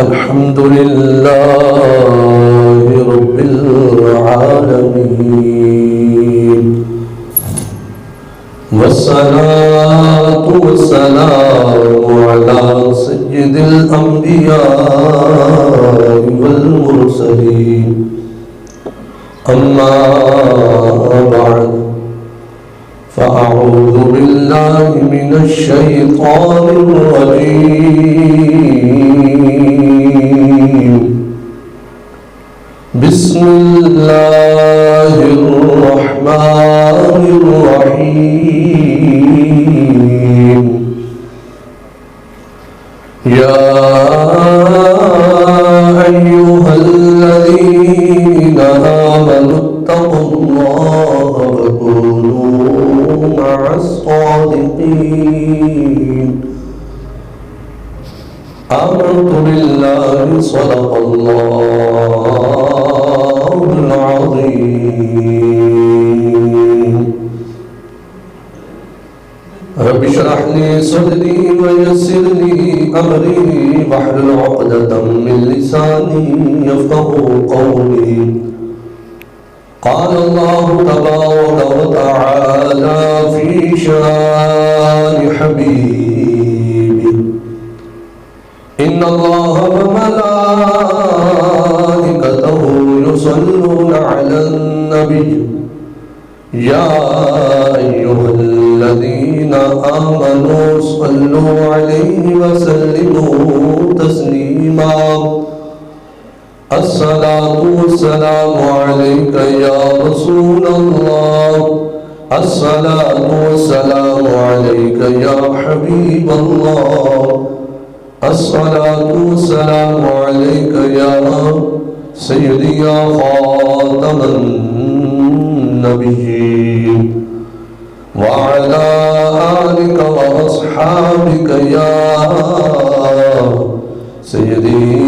الحمد لله رب العالمين والصلاة والسلام على سيد الأنبياء والمرسلين أما بعد فأعوذ بالله من الشيطان الرجيم بسم الله الرحمن الرحيم يا أيها الذين آمنوا اتقوا الله وكونوا مع الصادقين آمنت بالله صدق الله العظيم رب اشرح لي صدري ويسر لي أمري واحلل عقدة من لساني يفقهوا قولي قال الله تبارك وتعالى في شان حبيبه إن الله وملائكته يصلون على النبي يا أيها الذين آمنوا صلوا عليه وسلموا تسليما الصلاة والسلام عليك يا رسول الله الصلاة والسلام عليك يا حبيب الله الصلاة والسلام عليك يا سيدي يا خاتم النبيين وعلى آلك وأصحابك يا سيدي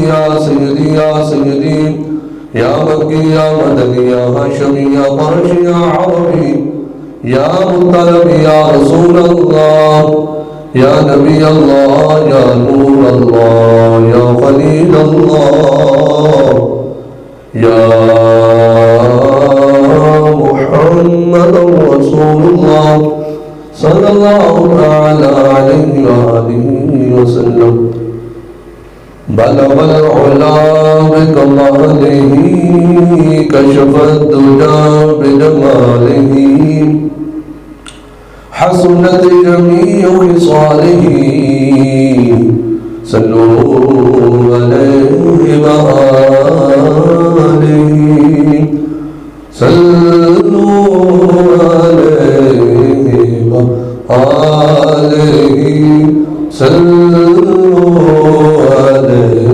يا سيدي يا سيدي يا مكي يا مدني يا هاشمي يا قرشي يا عربي يا مطلب يا رسول الله يا نبي الله يا نور الله يا خليل الله يا محمد رسول الله صلى الله تعالى عليه وآله وسلم بلغ العلا بكماله كشف الدجى بجماله حسنت جميع خصاله صلوا عليه وآله صلوا عليه وآله صلوا عليه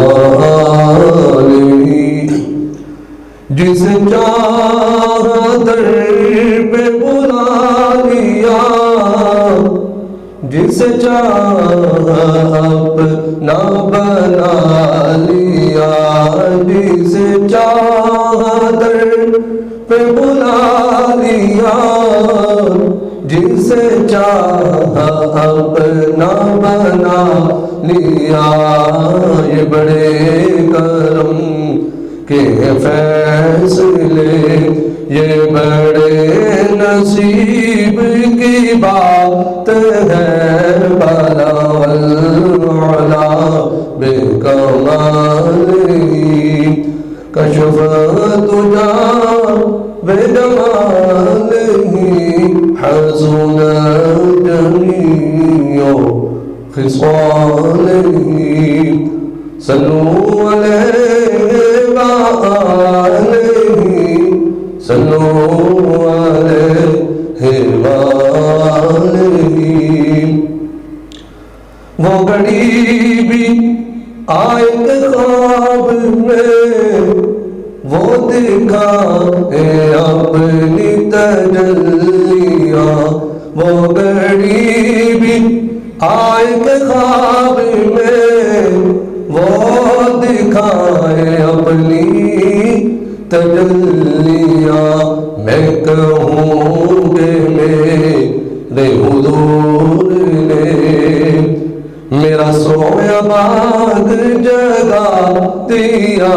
وآله جس چاہا در پہ بلا لیا جس چاہا اپنا بنا لیا جس چاہا در پہ بلا لیا جس چاہا اپنا بنا لیا یہ بڑے کرم کے فیصلے یہ بڑے نصیب کی بات ہے بالا والعلا بکمالی کشف تجا بجمالی حسن جمیع خصالی صلوا علیہ وآلہ صلوا علیہ وآلہ وہ گھڑی بھی آئے کہ خواب میں وہ دکھائے اپنی تجلیاں وہ گھڑی بھی آئے کہ خواب میں وہ دکھائے اپنی تجلیاں میں کہوں گے میرے حضور نے میرا نماز جگا دیا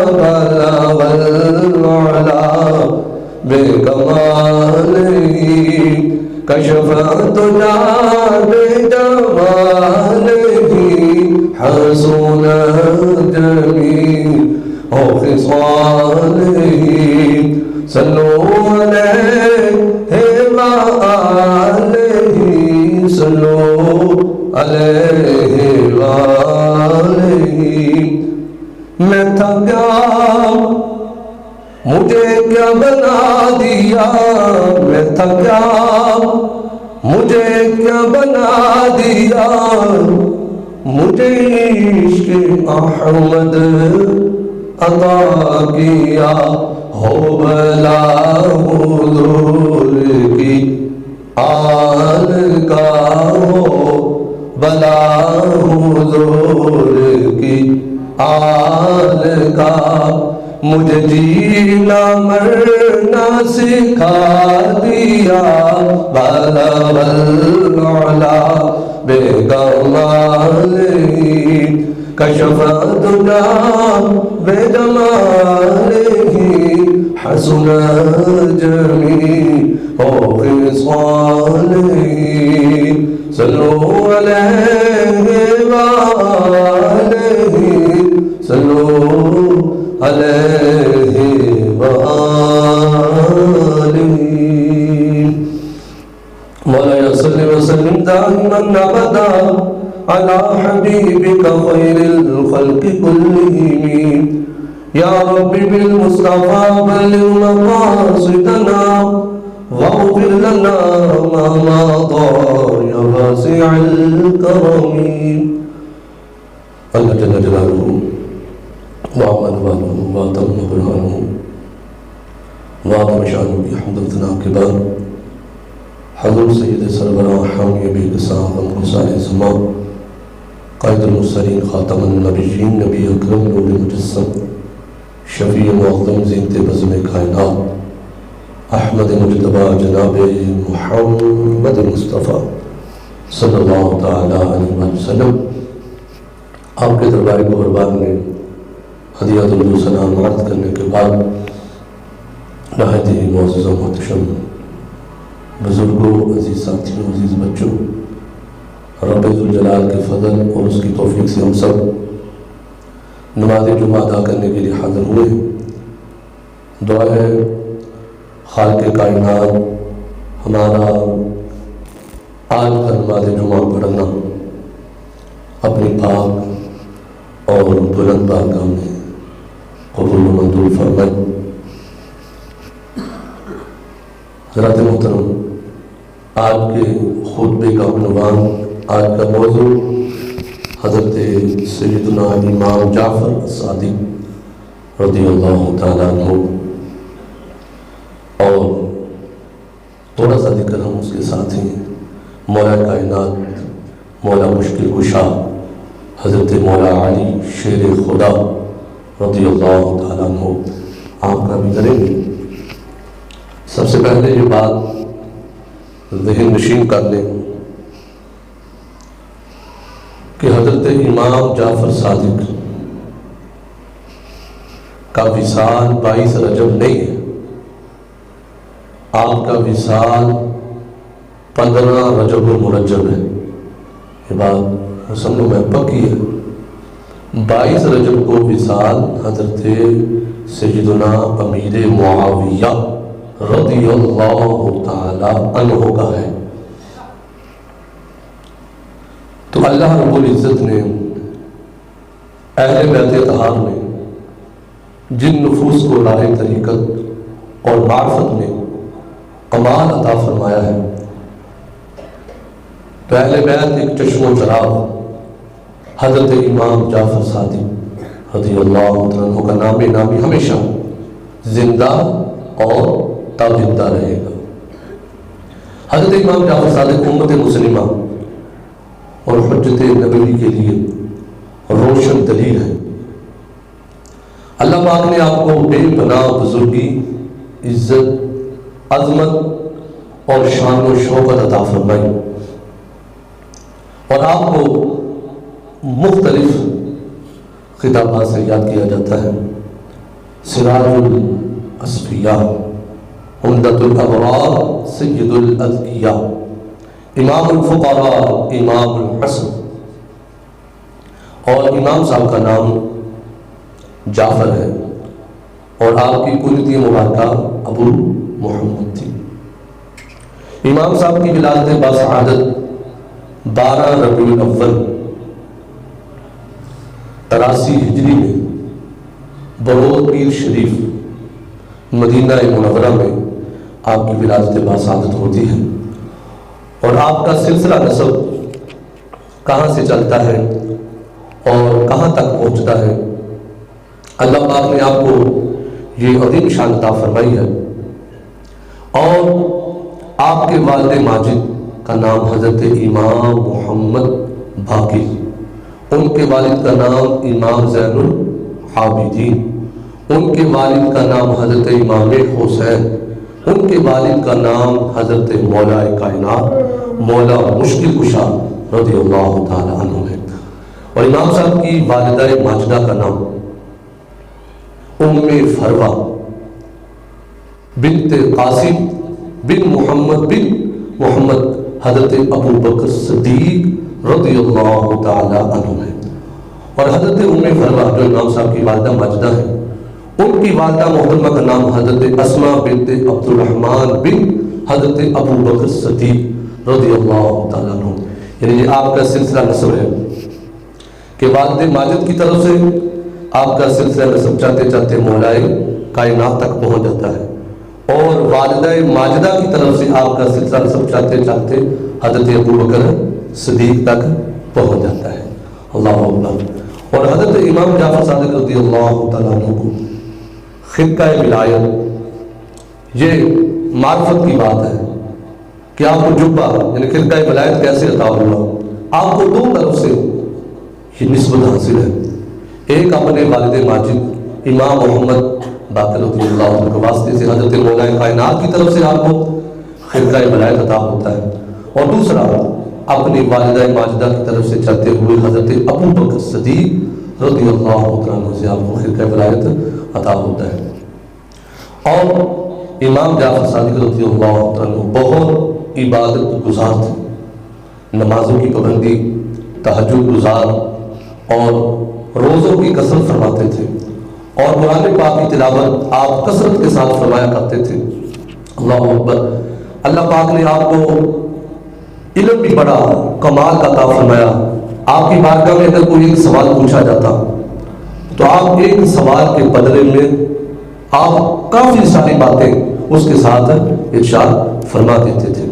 بلغ العلا بے کمال ہی کشف تجا بے جمال ہی حسن جمیع خصال ہی صلو علیہ وآلہ صلو علیہ وآلہ میں تھا کیا مجھے کیا بنا دیا میں تھا کیا مجھے کیا بنا دیا مجھے عشق احمد عطا کیا ہو بلا حضور کی آل کا ہو بلا حضور کی آل کا مجھے جینا مرنا سکھا دیا بلغ العلا بے کمال ہی کشف تجا بے جمال ہی حسن جمیع خصال ہی صلو علیہ وآلہ صلو علیہ وآلہ مولانا صلی وسلم دائما ابدا على حبيبك خير الخلق كلهم يا رب بالمصطفى بلغ مقاصدنا واغفر لنا ما مضى يا واسع الكرم اللہ جل جلالہ وعمل والہ واتم برہانہ وعظم شانہ کی حمد و ثنا کے بعد حضور سید سربراہ حامی بے قصام غمگسار زمان قائد المرسلین خاتم النبیین نبی اکرم نور مجسم شفیع معظم زینت بزم کائنات احمد مجتبی جناب محمد مصطفیٰ صلی اللہ تعالیٰ علیہ وسلم آپ کے دربار قربان میں ہدیہ درود و سلام عرض کرنے کے بعد نہایت ہی معزز و محتشم بزرگوں، عزیز ساتھیوں، عزیز بچوں، رب ذوالجلال کے فضل اور اس کی توفیق سے ہم سب نماز جمعہ ادا کرنے کے لیے حاضر ہوئے ہیں۔ دعا ہے خالق کائنات ہمارا آج کا نماز جمعہ پڑھنا اپنی پاک اور بلند بارگاہ میں قبول و منظور فرمائے۔ حضرات محترم، آج کے خطبے کا عنوان، آج کا موضوع حضرت سیدنا امام جعفر صادق رضی اللہ تعالیٰ عنہ، اور تھوڑا سا ذکر ہم اس کے ساتھ ہیں مولا کائنات، مولا مشکل کشا حضرت مولا علی شیر خدا رضی اللہ تعالیٰ عنہ آپ کا بھی کریں گے۔ سب سے پہلے یہ بات ذہن نشین کر لیں کہ حضرت امام جعفر صادق کا وصال 22 رجب نہیں ہے، آپ کا وصال 15 رجب المرجب ہے۔ یہ بات مسلموں میں پکی ہے۔ 22 رجب کو وصال حضرت سیدنا امیر معاویہ رضی اللہ تعالی عنہ کا ہے۔ تو اللہ رب العزت نے اہل بیت اطہار میں جن نفوس کو راہ طریقت اور معرفت میں کمال عطا فرمایا ہے، تو اہل بیت ایک چشم و چراغ حضرت امام جعفر صادق رضی اللہ عنہ کا نامی ہمیشہ زندہ اور تابندہ رہے گا۔ حضرت امام جعفر صادق امت مسلمہ اور حجت نبوی کے لیے روشن دلیل ہے۔ اللہ پاک نے آپ کو بے پناہ بزرگی، عزت، عظمت اور شان و شوکت عطا فرمائی، اور آپ کو مختلف خطابات سے یاد کیا جاتا ہے۔ سراج الاصفیاء، عمدۃ الابرار، سید الاذکیاء، امام الفقراء، امام الحسن۔ اور امام صاحب کا نام جعفر ہے اور آپ کی کنیت مبارکہ ابو محمد تھی۔ امام صاحب کی ولادت باسعادت 12 ربیع الاول 83 ہجری میں بروز پیر شریف مدینہ منورہ میں آپ کی ولادت باسعادت ہوتی ہے۔ اور آپ کا سلسلہ نسب کہاں سے چلتا ہے اور کہاں تک پہنچتا ہے، اللہ پاک نے آپ کو یہ عظیم شان عطا فرمائی ہے۔ اور آپ کے والد ماجد کا نام حضرت امام محمد باقر، ان کے والد کا نام امام زین العابدین، ان کے والد کا نام حضرت امام حسین، ان کے والد کا نام حضرت مولا کائنات مولا مشکل کشا رضی اللہ تعالی عنہ ہے۔ اور امام صاحب کی والدہ ماجدہ کا نام ام فروہ بنت قاسم بن محمد حضرت ابو بکر صدیق رضی اللہ تعالی عنہ ہے۔ اور حضرت ام فروہ جو امام صاحب کی والدہ ماجدہ ہے، ان کی والدہ محترمہ کا نام حضرت اسماء بنت عبد الرحمن بن حضرت ابو بکر صدیق رضی اللہ تعالیٰ عنہ۔ یعنی یہ آپ کا سلسلہ نسب ہے کہ والد ماجد کی طرف سے آپ کا سلسلہ نسب چاہتے چاہتے مولائے کائنات تک پہنچ جاتا ہے، اور والدہ ماجدہ کی طرف سے آپ کا سلسلہ نسب چاہتے چاہتے حضرت ابو بکر صدیق تک پہنچ جاتا ہے۔ اللہ اکبر۔ اور حضرت امام جعفر صادق رضی اللہ تعالیٰ عنہ کو خرقہ ولایت یہ معرفت کی بات ہے کہ آپ کو جبہ یعنی خرقہ ولایت کیسے عطا ہوا۔ آپ کو دو طرف سے یہ نسبت حاصل ہے، ایک اپنے والد ماجد امام محمد باقر رضی اللہ عنہ کے واسطے سے حضرت مولا کائنات کی طرف سے آپ کو خرقہ ولایت عطا ہوتا ہے، اور دوسرا اپنی والدہ ماجدہ کی طرف سے چلتے ہوئے حضرت ابو بکر صدیق رضی اللہ عنہ سے آپ کو خرقہ ولایت عطا ہوتا ہے۔ اور امام جعفر صادق رضی اللہ عنہ بہت عبادت گزار تھے، نمازوں کی پابندی، تہجد گزار اور روزوں کی کثرت فرماتے تھے، اور قرآن پاک کی تلاوت آپ کثرت کے ساتھ فرمایا کرتے تھے۔ اللہ اکبر۔ اللہ پاک نے آپ کو علم بھی بڑا کمال کا عطا فرمایا۔ آپ کی بارگاہ میں اگر کوئی ایک سوال پوچھا جاتا تو آپ ایک سوال کے بدلے میں آپ کافی ساری باتیں اس کے ساتھ ارشاد فرما دیتے تھے۔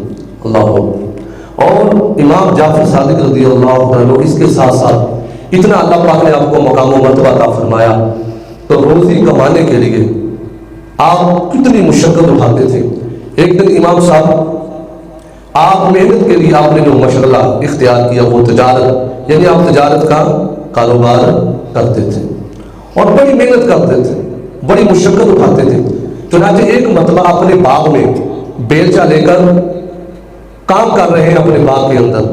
اللہ اکبر۔ اور امام جعفر صادق رضی اللہ عنہ اس کے ساتھ ساتھ اتنا اللہ پاک نے آپ کو مقام و مرتبہ عطا فرمایا، تو روزی کمانے کے لیے آپ کتنی مشقت اٹھاتے تھے۔ ایک دن امام صاحب آپ محنت کے لیے آپ نے جو مشغلہ اختیار کیا وہ تجارت، یعنی آپ تجارت کا کاروبار کرتے تھے اور بڑی محنت کرتے تھے، بڑی مشقت اٹھاتے تھے۔ چنانچہ ایک مرتبہ اپنے باغ میں بیلچا لے کر کام کر رہے ہیں اپنے باغ کے اندر،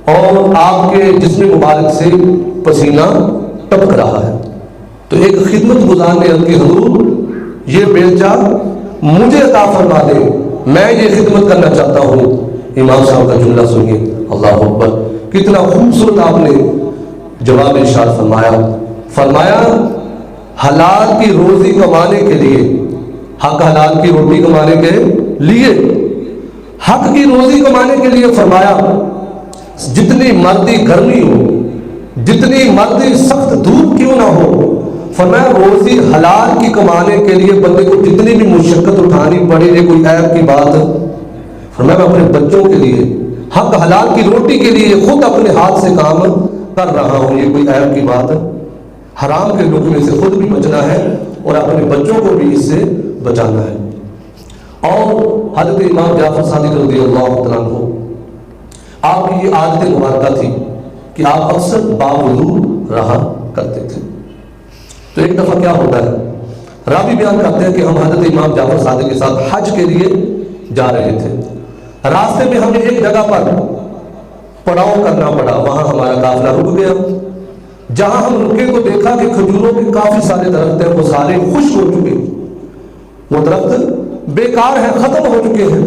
اور آپ کے جسم مبارک سے پسینہ ٹپک رہا ہے، تو ایک خدمت گزار نے عرض کی حضور یہ بیلچا مجھے عطا فرما دے، میں یہ خدمت کرنا چاہتا ہوں۔ امام صاحب کا جملہ سنیے، اللہ اکبر، کتنا خوبصورت آپ نے جواب ارشاد فرمایا حلال کی روزی کمانے کے لیے، حق حلال کی روٹی کمانے کے لیے، حق کی روزی کمانے کے لیے فرمایا جتنی مردی گرمی ہو، جتنی مردی سخت دھوپ کیوں نہ ہو، فرمایا روزی حلال کی کمانے کے لیے بندے کو جتنی بھی مشقت اٹھانی پڑے، یہ کوئی عیب کی بات ہے؟ فرمایا میں اپنے بچوں کے لیے حق حلال کی روٹی کے لیے خود اپنے ہاتھ سے کام کر رہا ہوں، یہ کوئی عیب کی بات ہے؟ حرام کے لقمے سے خود بھی بچنا ہے اور اپنے بچوں کو بھی اس سے بچانا ہے۔ اور حضرت امام جعفر صادق رضی اللہ عنہ آپ کی یہ عادت مبارکہ تھی کہ آپ اکثر باوضو رہا کرتے تھے۔ تو ایک دفعہ کیا ہوتا ہے، راوی بیان کرتے ہیں کہ ہم حضرت امام جعفر صادق کے ساتھ حج کے لیے جا رہے تھے، راستے میں ہمیں ایک جگہ پر پڑاؤ کرنا پڑا، وہاں ہمارا قافلہ رک گیا، جہاں ہم رکے تو دیکھا کہ کھجوروں کے کافی سارے درخت ہیں، وہ سارے خشک ہو چکے، وہ درخت بیکار ہیں، ختم ہو چکے ہیں۔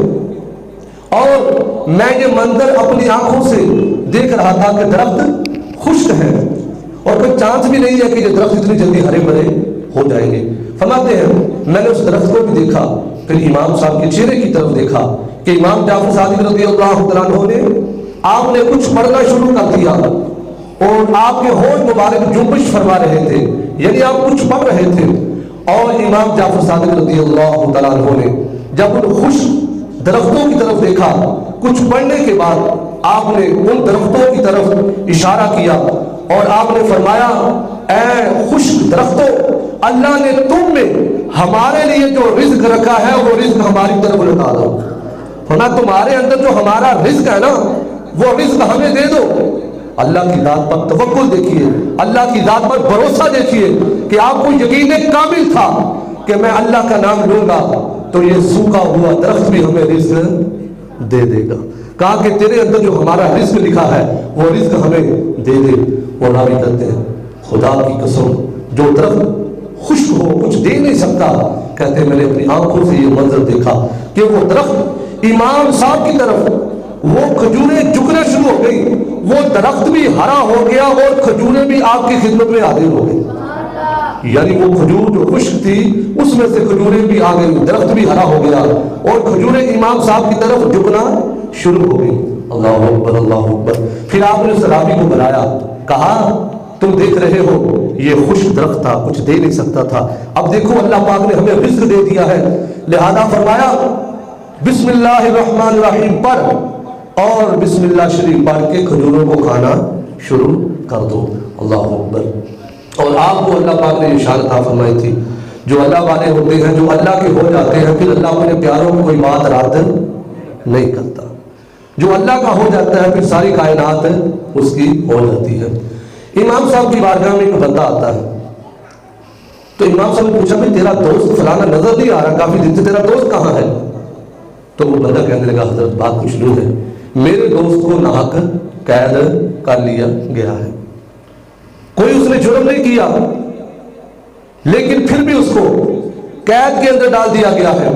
اور میں یہ منظر اپنی آنکھوں سے دیکھ رہا تھا کہ درخت خشک ہیں اور کوئی چانس بھی نہیں ہے کہ یہ درخت اتنی جلدی ہرے بھرے ہو جائیں گے۔ فرماتے ہیں میں نے اس درخت کو بھی دیکھا، پھر امام صاحب کے چہرے کی طرف دیکھا کہ امام جعفر صادق رضی اللہ تعالیٰ عنہ نے آپ نے کچھ پڑھنا شروع کر دیا اور آپ کے ہونٹ مبارک جنبش فرما رہے تھے، یعنی آپ کچھ پڑھ رہے تھے، اور امام جعفر صادق رضی اللہ تعالیٰ عنہ نے جب ان خشک درختوں کی طرف دیکھا، کچھ پڑھنے کے بعد آپ نے ان درختوں کی طرف اشارہ کیا اور آپ نے فرمایا اے خشک درختوں، اللہ نے تم میں ہمارے لیے جو رزق رکھا ہے وہ رزق ہماری طرف لوٹا دو۔ فرمایا تمہارے اندر جو ہمارا رزق ہے نا وہ رزق ہمیں دے دو۔ اللہ کی ذات پر توکل دیکھیے، اللہ کی ذات پر بھروسہ دیکھیے کہ آپ کو یقین کامل تھا کہ میں اللہ کا نام لوں گا تو یہ سوکھا ہوا درخت بھی ہمیں رزق دے دے گا۔ کہا کہ تیرے اندر جو ہمارا رزق لکھا ہے وہ رزق ہمیں دے دے۔ اور راوی کہتے ہیں خدا کی قسم جو درخت خشک ہو کچھ دے نہیں سکتا، کہتے ہیں میں نے اپنی آنکھوں سے یہ منظر دیکھا کہ وہ درخت امام صاحب کی طرف وہ کھجوریں جھکنا شروع ہو گئی، وہ درخت بھی ہرا ہو گیا اور کھجوریں بھی آپ کی خدمت میں حاضر ہو گئی، یعنی وہ کھجور جو خشک تھی اس میں سے کھجوریں بھی آ گئی، درخت بھی ہرا ہو گیا اور کھجوریں امام صاحب کی طرف جھکنا شروع ہو گئی۔ اللہ اکبر اللہ اکبر۔ پھر آپ نے اس راوی کو بلایا، کہا تم دیکھ رہے ہو یہ خشک درخت تھا، کچھ دے نہیں سکتا تھا، اب دیکھو اللہ پاک نے ہمیں رزق دے دیا ہے، لہذا فرمایا بسم اللہ الرحمن الرحیم پڑھ اور بسم اللہ شریف پڑھ کے کھجوروں کو کھانا شروع کر دو۔ اللہ اکبر۔ اور آپ کو اللہ پاک نے اشارت عطا فرمائی تھی جو اللہ والے ہوتے ہیں، جو اللہ کے ہو جاتے ہیں، پھر اللہ اپنے پیاروں کو کوئی بات رد نہیں کرتا، جو اللہ کا ہو جاتا ہے پھر ساری کائنات اس کی ہو جاتی ہے۔ امام صاحب کی بارگاہ میں ایک بندہ آتا ہے تو امام صاحب نے پوچھا تیرا دوست فلانا نظر نہیں آ رہا کافی دن سے، تیرا دوست کہاں ہے؟ تو وہ بندہ کہنے لگا حضرت بات کچھ نہیں ہے، میرے دوست کو ناحق قید کر لیا گیا ہے، کوئی اس نے جرم نہیں کیا لیکن پھر بھی اس کو قید کے اندر ڈال دیا گیا ہے۔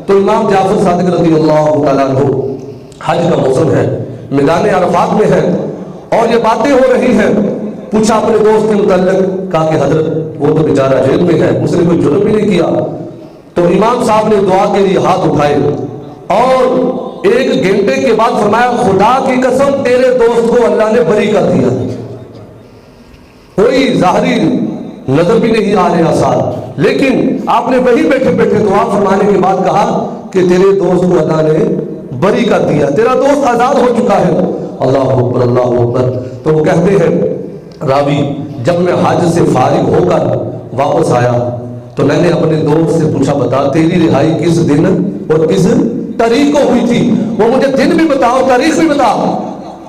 تو امام جعفر صادق رضی اللہ تعالیٰ عنہ حج کا موسم ہے، میدان عرفات میں ہے اور یہ باتیں ہو رہی ہیں، پوچھا اپنے دوست کے متعلق، کہا کہ حضرت وہ تو بیچارہ جیل میں ہے، اس نے کوئی جرم بھی نہیں کیا۔ تو امام صاحب نے دعا کے لیے ہاتھ اٹھائے اور 1 گھنٹے کے بعد فرمایا خدا کی قسم تیرے دوست کو اللہ نے بری کر دیا، کوئی ظاہری نظر بھی نہیں آ رہے آثار، لیکن آپ نے وہی بیٹھے بیٹھے دعا فرمانے کے بعد کہا کہ تیرے دوست کو اللہ نے بری کر دیا، تیرا دوست آزاد ہو چکا ہے۔ اللہ اکبر اللہ اکبر۔ تو وہ کہتے ہیں راوی جب میں حج سے فارغ ہو کر واپس آیا تو میں نے اپنے دوست سے پوچھا بتا تیری رہائی کس دن اور کس تاریخ کو ہوئی تھی، وہ مجھے دن بھی بتاؤ تاریخ بھی بتا۔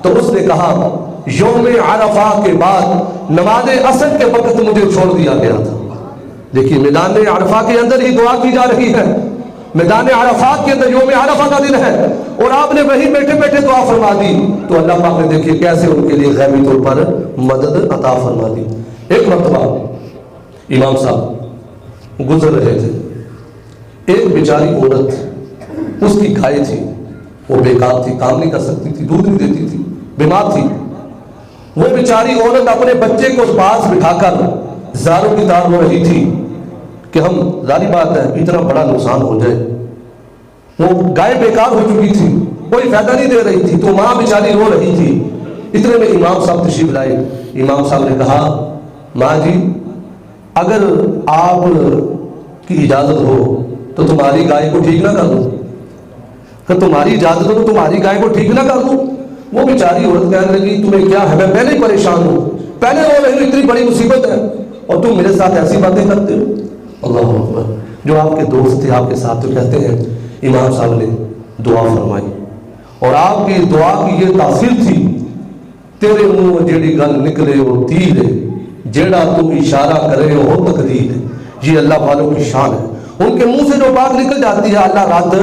تو اس نے کہا یوم عرفہ کے بعد نماز عصر کے وقت مجھے چھوڑ دیا گیا تھا۔ دیکھیے میدان عرفہ کے اندر ہی دعا کی جا رہی ہے، میدان عرفات کے اندر یوم عرفہ کا دن ہے اور آپ نے وہی بیٹھے بیٹھے دعا فرما دی تو اللہ پاک نے دیکھیے کیسے ان کے لیے غیبی طور پر مدد عطا فرما دی۔ ایک مرتبہ امام صاحب گزر رہے تھے، ایک بیچاری عورت، اس کی گائے تھی، وہ بیکار تھی، کام نہیں کر سکتی تھی، دودھ نہیں دیتی تھی، بیمار تھی۔ وہ بیچاری عورت اپنے بچے کو پاس بٹھا کر زاروں کی تار ہو رہی تھی کہ ہم ظاہری بات ہے اتنا بڑا نقصان ہو جائے، وہ گائے بیکار ہو چکی تھی، کوئی فائدہ نہیں دے رہی تھی، تو ماں بیچاری رو رہی تھی۔ اتنے میں امام صاحب تشریف لائے، امام صاحب نے کہا ماں جی اگر آپ کی اجازت ہو تو تمہاری گائے کو ٹھیک نہ کر دوں، اگر تمہاری اجازت ہو تو تمہاری گائے کو ٹھیک نہ کر دوں۔ وہ بیچاری عورت کہنے لگی تمہیں کیا ہے، میں پہلے ہی پریشان ہوں، پہلے رو رہی ہوں، اتنی بڑی مصیبت ہے اور تم میرے ساتھ ایسی باتیں کرتے ہو۔ اللہ اکبر۔ جو آپ کے دوست تھے آپ کے ساتھ، تو کہتے ہیں امام صاحب نے دعا فرمائی اور آپ کی دعا کی یہ تاثیر تھی تیرے منہ جیڑی گل نکلے وہ تیر ہے، جیڑا تو اشارہ کرے وہ تقدیر ہے۔ یہ اللہ والوں کی شان ہے، ان کے منہ سے جو بات نکل جاتی ہے اللہ رد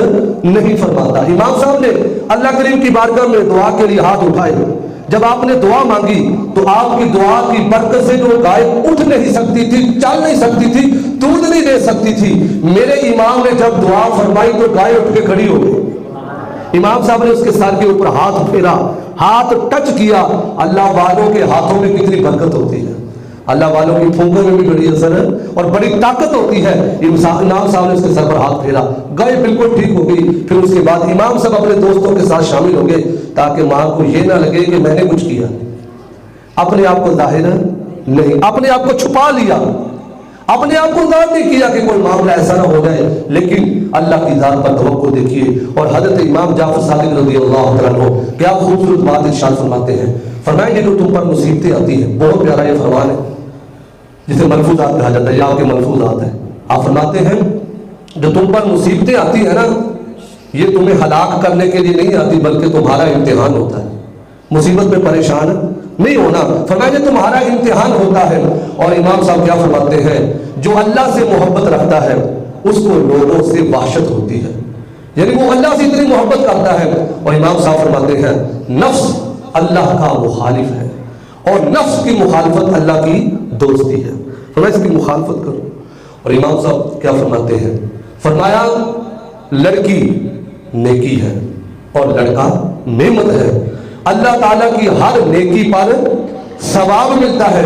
نہیں فرماتا۔ امام صاحب نے اللہ کریم کی بارگاہ میں دعا کے لیے ہاتھ اٹھائے، جب آپ نے دعا مانگی تو آپ کی دعا کی برکت سے جو گائے اٹھ نہیں سکتی تھی، چل نہیں سکتی تھی، دودھ نہیں دے سکتی تھی، میرے امام نے جب دعا فرمائی تو گائے اٹھ کے کھڑی ہو گئی۔ امام صاحب نے اس کے سر کے اوپر ہاتھ پھیرا، ہاتھ ٹچ کیا۔ اللہ والوں کے ہاتھوں میں کتنی برکت ہوتی ہے، اللہ والوں کی پھونکوں میں بھی بڑی اثر ہے اور بڑی طاقت ہوتی ہے۔ امام صاحب نے اس کے سر پر ہاتھ پھیرا، گائے بالکل ٹھیک ہو گئی۔ پھر اس کے بعد امام صاحب اپنے دوستوں کے ساتھ شامل ہو گئے تاکہ ماں کو یہ نہ لگے کہ میں نے کچھ کیا، اپنے آپ کو ظاہر نہیں، اپنے آپ کو چھپا لیا، اپنے آپ کو ظاہر نہیں کیا کہ کوئی معاملہ ایسا نہ ہو جائے، لیکن اللہ کی ذات پر توقع دیکھیے۔ اور حضرت امام جعفر صادق رضی اللہ تعالیٰ عنہ کیا خوبصورت بات ارشاد فرماتے ہیں، فرمائیں گے جو تم پر مصیبتیں آتی ہیں، بہت پیارا یہ فرمان ہے جسے ملفوظات کہا جاتا ہے، یہ آپ کے ملفوظات ہیں۔ آپ فرماتے ہیں جو تم پر مصیبتیں آتی ہیں نا، یہ تمہیں ہلاک کرنے کے لیے نہیں آتی بلکہ تمہارا امتحان ہوتا ہے۔ مصیبت میں پریشان نہیں ہونا، فرمایا کہ تمہارا امتحان ہوتا ہے۔ اور امام صاحب کیا فرماتے ہیں، جو اللہ سے محبت رکھتا ہے اس کو لوگوں سے وحشت ہوتی ہے، یعنی وہ اللہ سے اتنی محبت کرتا ہے۔ اور امام صاحب فرماتے ہیں نفس اللہ کا مخالف ہے اور نفس کی مخالفت اللہ کی دوستی ہے، فرمایا اس کی مخالفت کرو۔ اور امام صاحب کیا فرماتے ہیں، فرمایا لڑکی نیکی ہے اور لڑکا نعمت ہے، اللہ تعالیٰ کی ہر نیکی پر ثواب ملتا ہے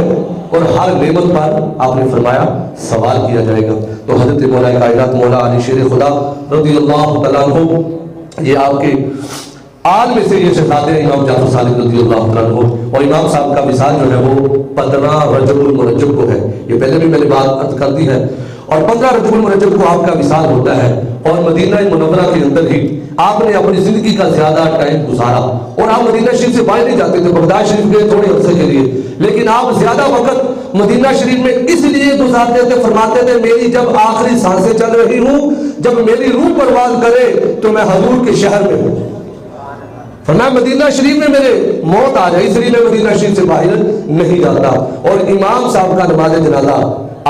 اور ہر نعمت پر آپ نے فرمایا سوال کیا جائے گا۔ تو حضرت مولا کائنات مولا علی شیر خدا رضی اللہ تعالیٰ عنہ، یہ آپ کے آل میں سے یہ شہزادے ہیں امام جعفر صادق رضی اللہ تعالیٰ عنہ۔ اور امام صاحب کا وصال جو ہے وہ 15 رجب المرجب کو ہے، یہ پہلے بھی میں نے بات عرض کر دی ہے، اور 15 رجب المرجب کو آپ کا وصال ہوتا ہے۔ اور مدینہ منورہ کے اندر ہی آپ نے اپنی زندگی کا زیادہ ٹائم گزارا، اور آپ مدینہ شریف سے باہر نہیں جاتے تھے، بغداد شریف گئے تھوڑے عرصے کے لیے، لیکن آپ زیادہ وقت مدینہ شریف میں اس لیے گزارتے تھے، فرماتے تھے میری جب آخری سانسیں چل رہی ہوں، جب میری روح پرواز کرے تو میں حضور کے شہر میں ہوں، فرمایا مدینہ شریف میں میرے موت آ جائے، اس لیے میں مدینہ شریف سے باہر نہیں جاتا۔ اور امام صاحب کا نماز جنازہ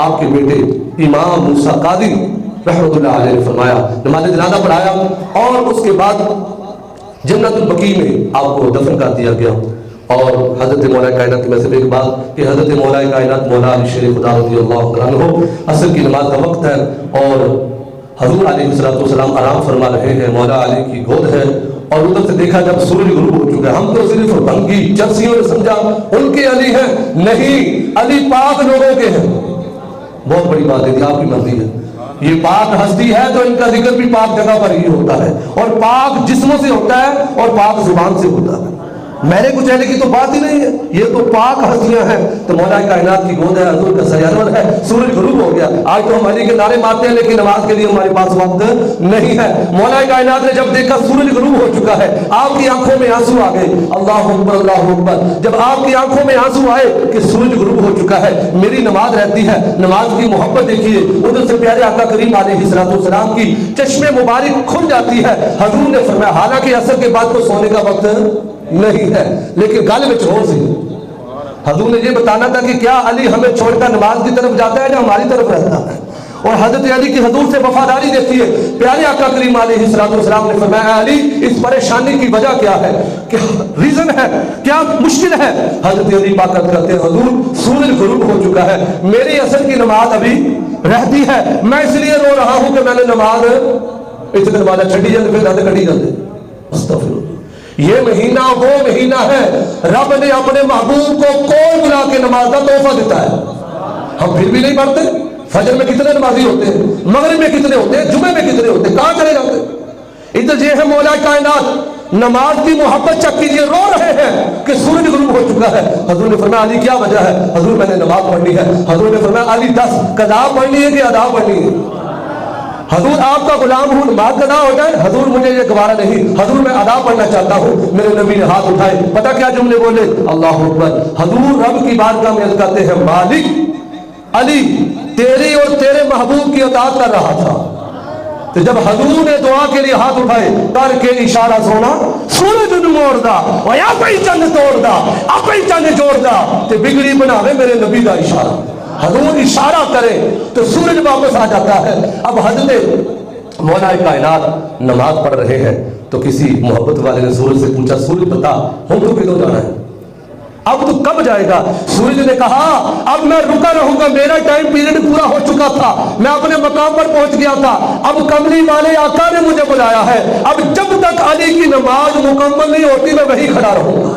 آپ کے بیٹے امام موسیٰ قاضی رحمۃ اللہ علیہ نے فرمایا، نماز جنازہ پڑھایا اور اس کے بعد جنت البقیع میں آپ کو دفن کر دیا گیا۔ اور حضرت مولا کائنات کی میں سے ایک بات کہ حضرت مولا کائنات مولا علی شیر خدا رضی اللہ عنہ، عصر کی نماز کا وقت ہے اور حضور علیہ السلام آرام فرما رہے ہیں، مولا علی کی گود ہے، اور ادھر سے دیکھا جب سورج غروب ہو چکا ہے، ہم تو صرف بھنگی چرسیوں نے سمجھا ان کے علی ہیں، نہیں، علی پاک لوگوں کے ہیں۔ بہت بڑی بات ہے، آپ کی مرضی ہے، یہ پاک ہستی ہے تو ان کا ذکر بھی پاک جگہ پر ہی ہوتا ہے، اور پاک جسموں سے ہوتا ہے اور پاک زبان سے ہوتا ہے، میرے کچھ ہے لیکن تو بات ہی نہیں ہے، یہ تو پاک ہستیاں ہیں۔ تو مولا کائنات کی گود ہے، حضور کا سیارور ہے، سورج غروب ہو گیا، آج تو ہم علی کے نعرے مارتے ہیں لیکن نماز کے لیے ہمارے پاس وقت نہیں ہے۔ مولا کائنات نے جب دیکھا سورج غروب ہو چکا ہے، آپ کی آنکھوں میں آنسو آ گئے، اللہ اکبر اللہ اکبر، جب آپ کی آنکھوں میں آنسو آئے کہ سورج غروب ہو چکا ہے، میری نماز رہتی ہے، نماز کی محبت دیکھیے، ادھر سے پیارے آقا کریم علیہ السلام کی چشمے مبارک کھل جاتی ہے۔ حضور نے فرمایا حالانکہ عصر کے بعد کو سونے کا وقت نہیں ہے لیکن گل میں چھوڑ سی، حضور نے یہ بتانا تھا کہ کیا علی ہمیں چھوڑ کر نماز کی طرف جاتا ہے یا ہماری طرف رہتا ہے، اور حضرت علی کی حضور سے وفاداری دیکھتی ہے۔ پیارے آقا کریم علیہ السلام نے فرمایا علی اس پریشانی کی وجہ کیا ہے، کیا ریزن ہے، کیا مشکل ہے؟ حضرت علی باقت کرتے ہیں حضور سورج غروب ہو چکا ہے، میری عصر کی نماز ابھی رہتی ہے، میں اس لیے رو رہا ہوں کہ میں نے نماز اتنے نماز چھڑی جاتے پھر زیادہ کٹی جاتے۔ استغفر اللہ، یہ مہینہ وہ مہینہ ہے رب نے اپنے محبوب کو کوئی بلا کے نماز کا تحفہ دیتا ہے، ہم پھر بھی نہیں پڑھتے۔ فجر میں کتنے نمازی ہوتے ہیں، مغرب میں کتنے ہوتے ہیں، جمعے میں کتنے ہوتے ہیں، کہاں چلے جاتے ہیں؟ ادھر یہ ہے مولا کائنات نماز کی محبت چیک کیجیے، رو رہے ہیں کہ سورج غروب ہو چکا ہے۔ حضور نے فرمایا علی کیا وجہ ہے؟ حضور میں نے نماز پڑھنی ہے۔ حضور نے فرمایا علی 10 قضا پڑھنی ہے کہ ادا پڑھنی ہے؟ حضور آپ کا غلام ہوں، نماز ادا ہو جائے، حضور مجھے یہ گوارا نہیں، حضور میں ادا پڑھنا چاہتا ہوں۔ میرے نبی نے ہاتھ اٹھائے، پتہ کیا جملے بولے؟ اللہ اکبر۔ حضور رب کی بارگاہ میں عرض کرتے ہیں مالک علی تیری اور تیرے محبوب کی اطاعت کر رہا تھا، تو جب حضور نے دعا کے لیے ہاتھ اٹھائے کر کے اشارہ سونا سورج موڑ دا اور آپ ہی چند توڑ دا، آپ ہی چند جوڑ دا تے بگڑی بناوے میرے نبی دا اشارہ۔ حضور اشارہ کرے تو سورج واپس آ جاتا ہے۔ اب حضرت مولا کائنات نماز پڑھ رہے ہیں تو کسی محبت والے نے سورج سے پوچھا سورج بتا ہم تو کدھر جانا ہے؟ کب جائے گا؟ سورج نے کہا اب میں رکا رہوں گا، میرا ٹائم پیریڈ پورا ہو چکا تھا، میں اپنے مقام پر پہنچ گیا تھا، اب کملی والے آقا نے مجھے بلایا ہے، اب جب تک علی کی نماز مکمل نہیں ہوتی میں وہی کھڑا رہوں گا۔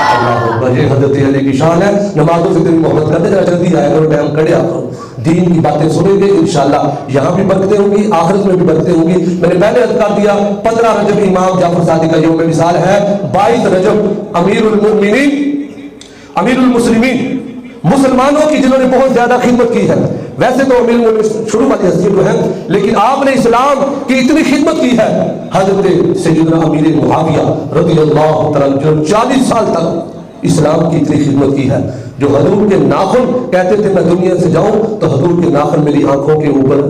اللہ اکبر، یہ حضرت علی کی شان ہے۔ نمازوں سے اتنی محبت کرتے ذرا جلدی آیا کرو، ٹائم کڑے آ کرو، دین کی باتیں سنیں گے انشاءاللہ، یہاں بھی برکتیں ہوں گی، آخرت میں بھی برکتیں ہوں گی۔ میں نے پہلے عرض کر دیا 15 رجب امام جعفر صادق کا یوم وصال ہے، 22 رجب امیر المؤمنین امیر المسلمین مسلمانوں کی جنہوں نے بہت زیادہ خدمت کی ہے۔ ویسے تو امیر المؤمنین شروع والی حیثیت تو ہے، لیکن آپ نے اسلام کی اتنی خدمت کی ہے، حضرت سیدنا امیر معاویہ رضی اللہ تعالیٰ جو 40 سال تک اسلام کی اتنی خدمت کی ہے، جو حضور کے ناخن کہتے تھے میں دنیا سے جاؤں تو حضور کے ناخن میری آنکھوں کے اوپر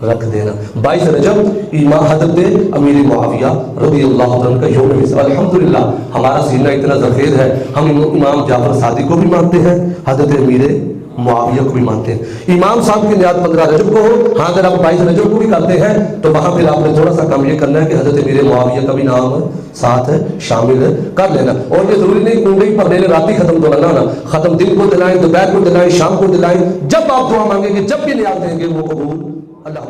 رکھ دینا۔ 22 رجب امام حضرت امیر معاویہ رضی اللہ عنہ کا یوم وصال۔ الحمدللہ ہمارا سینہ اتنا زرخیز ہے، ہم امام جعفر صادق کو بھی مانتے ہیں، حضرت امیر معاویہ کو بھی مانتے ہیں۔ امام صاحب کی نیاد 15 رجب کو ہو، ہاں اگر آپ 22 رجب کو بھی کرتے ہیں تو وہاں پھر آپ نے تھوڑا سا کام یہ کرنا ہے کہ حضرت امیر معاویہ کا بھی نام ساتھ شامل کر لینا۔ اور یہ ضروری نہیں کنڈی پڑھنے رات ہی ختم تو نہ ختم دن کو دلائیں، دوپہر کو دلائیں، شام کو دلائیں، جب آپ دعا مانگیں گے، جب بھی نیاد دیں گے وہ قبول اللہ